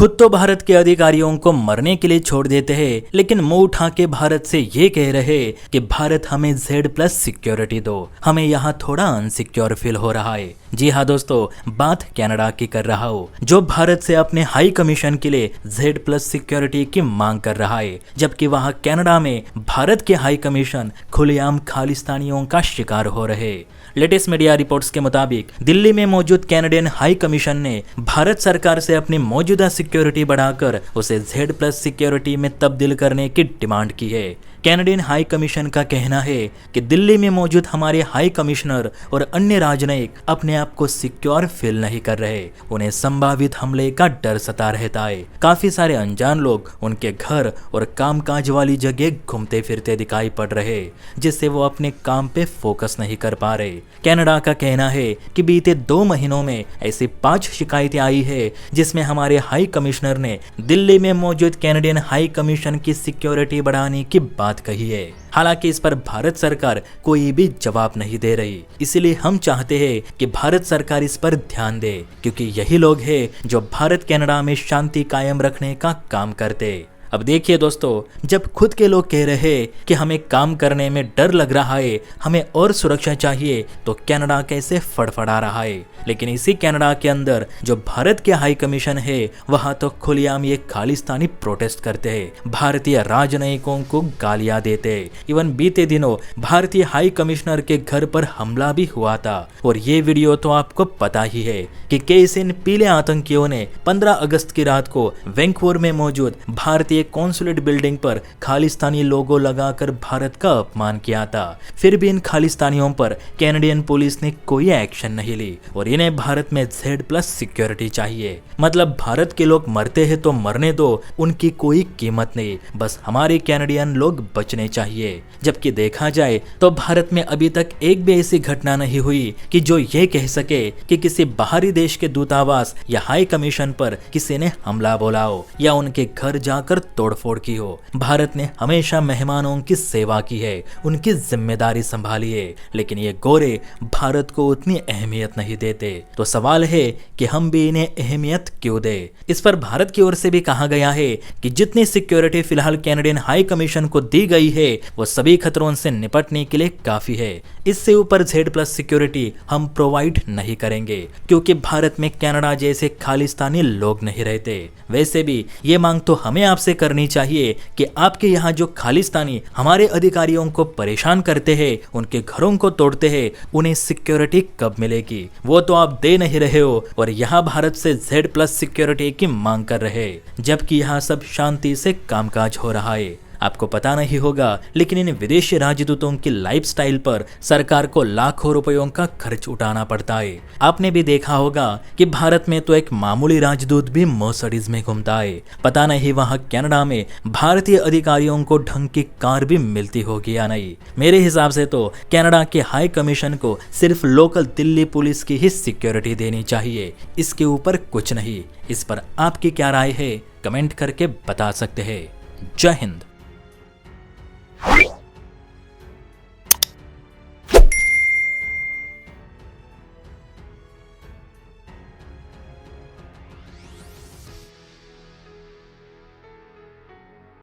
खुद तो भारत के अधिकारियों को मरने के लिए छोड़ देते हैं, लेकिन मुंह उठा के भारत से ये कह रहे कि भारत हमें Z+ सिक्योरिटी दो, हमें यहाँ थोड़ा अनसिक्योर फील हो रहा है। जी हाँ दोस्तों, बात कनाडा की कर रहा हूँ, जो भारत से अपने हाई कमीशन के लिए Z+ सिक्योरिटी की मांग कर रहा है, जबकि वहाँ कनाडा में भारत के हाई कमीशन खुलेआम खालिस्तानियों का शिकार हो रहे। लेटेस्ट मीडिया रिपोर्ट्स के मुताबिक दिल्ली में मौजूद कैनेडियन हाई कमीशन ने भारत सरकार से अपनी मौजूदा सिक्योरिटी बढ़ाकर उसे Z+ सिक्योरिटी में तब्दील करने की डिमांड की है। कैनेडियन हाई कमीशन का कहना है कि दिल्ली में मौजूद हमारे हाई कमिश्नर और अन्य राजनयिक अपने आप को सिक्योर फील नहीं कर रहे, उन्हें संभावित हमले का डर सता रहता है। काफी सारे अनजान लोग उनके घर और कामकाज वाली जगह घूमते फिरते दिखाई पड़ रहे, जिससे वो अपने काम पे फोकस नहीं कर पा रहे। कनाडा का कहना है कि बीते 2 महीनों में ऐसी 5 शिकायतें आई है, जिसमें हमारे हाई कमिश्नर ने दिल्ली में मौजूद कैनेडियन हाई कमीशन की सिक्योरिटी बढ़ाने की बात कही है। हालांकि इस पर भारत सरकार कोई भी जवाब नहीं दे रही, इसलिए हम चाहते हैं कि भारत सरकार इस पर ध्यान दे, क्योंकि यही लोग हैं जो भारत कनाडा में शांति कायम रखने का काम करते। अब देखिए दोस्तों, जब खुद के लोग कह रहे हैं कि हमें काम करने में डर लग रहा है, हमें और सुरक्षा चाहिए, तो कनाडा कैसे फड़फड़ा रहा है। लेकिन इसी कनाडा के अंदर जो भारत के हाई कमीशन है, वहां तो खुलेआम ये खालिस्तानी प्रोटेस्ट करते हैं, भारतीय राजनयिकों को गालियां देते हैं। इवन बीते दिनों भारतीय हाई कमिश्नर के घर पर हमला भी हुआ था, और ये वीडियो तो आपको पता ही है कि कैसे इन पीले आतंकियों ने 15 अगस्त की रात को वैंकूवर में मौजूद भारतीय कॉन्सुलेट बिल्डिंग पर खालिस्तानी लोगो लगाकर भारत का अपमान किया था। फिर भी इन खालिस्तानियों पर कैनेडियन पुलिस ने कोई एक्शन नहीं ली, और इन्हें भारत में Z+ सिक्योरिटी चाहिए। मतलब भारत के लोग मरते हैं तो मरने दो, उनकी कोई कीमत नहीं, बस हमारे कैनेडियन लोग बचने चाहिए। जबकि देखा जाए तो भारत में अभी तक एक भी ऐसी घटना नहीं हुई कि जो ये कह सके कि किसी बाहरी देश के दूतावास या हाई कमीशन पर किसी ने हमला बोला हो या उनके घर जाकर तोड़फोड़ की हो। भारत ने हमेशा मेहमानों की सेवा की है, उनकी जिम्मेदारी संभाली है, लेकिन ये गोरे भारत को उतनी अहमियत नहीं देते। तो सवाल है कि हम भी इन्हें अहमियत क्यों दे। इस पर भारत की ओर से भी कहा गया है कि जितनी सिक्योरिटी फिलहाल कैनेडियन हाई कमीशन को दी गई है, वो सभी खतरों से निपटने के लिए काफी है। इससे ऊपर Z+ सिक्योरिटी हम प्रोवाइड नहीं करेंगे, क्योंकि भारत में कनाडा जैसे खालिस्तानी लोग नहीं रहते। वैसे भी ये मांग तो हमें आपसे करनी चाहिए कि आपके यहाँ जो खालिस्तानी हमारे अधिकारियों को परेशान करते हैं, उनके घरों को तोड़ते हैं, उन्हें सिक्योरिटी कब मिलेगी? वो तो आप दे नहीं रहे हो, और यहाँ भारत से Z+ सिक्योरिटी की मांग कर रहे, जबकि यहाँ सब शांति से कामकाज हो रहा है। आपको पता नहीं होगा, लेकिन इन विदेशी राजदूतों की लाइफस्टाइल पर सरकार को लाखों रुपयों का खर्च उठाना पड़ता है। आपने भी देखा होगा कि भारत में तो एक मामूली राजदूत भी मर्सिडीज में घूमता है। पता नहीं वहां कनाडा में भारतीय अधिकारियों को ढंग की कार भी मिलती होगी या नहीं। मेरे हिसाब से तो कनाडा के हाई कमीशन को सिर्फ लोकल दिल्ली पुलिस की ही सिक्योरिटी देनी चाहिए, इसके ऊपर कुछ नहीं। इस पर आपकी क्या राय है, कमेंट करके बता सकते हैं। जय हिंद।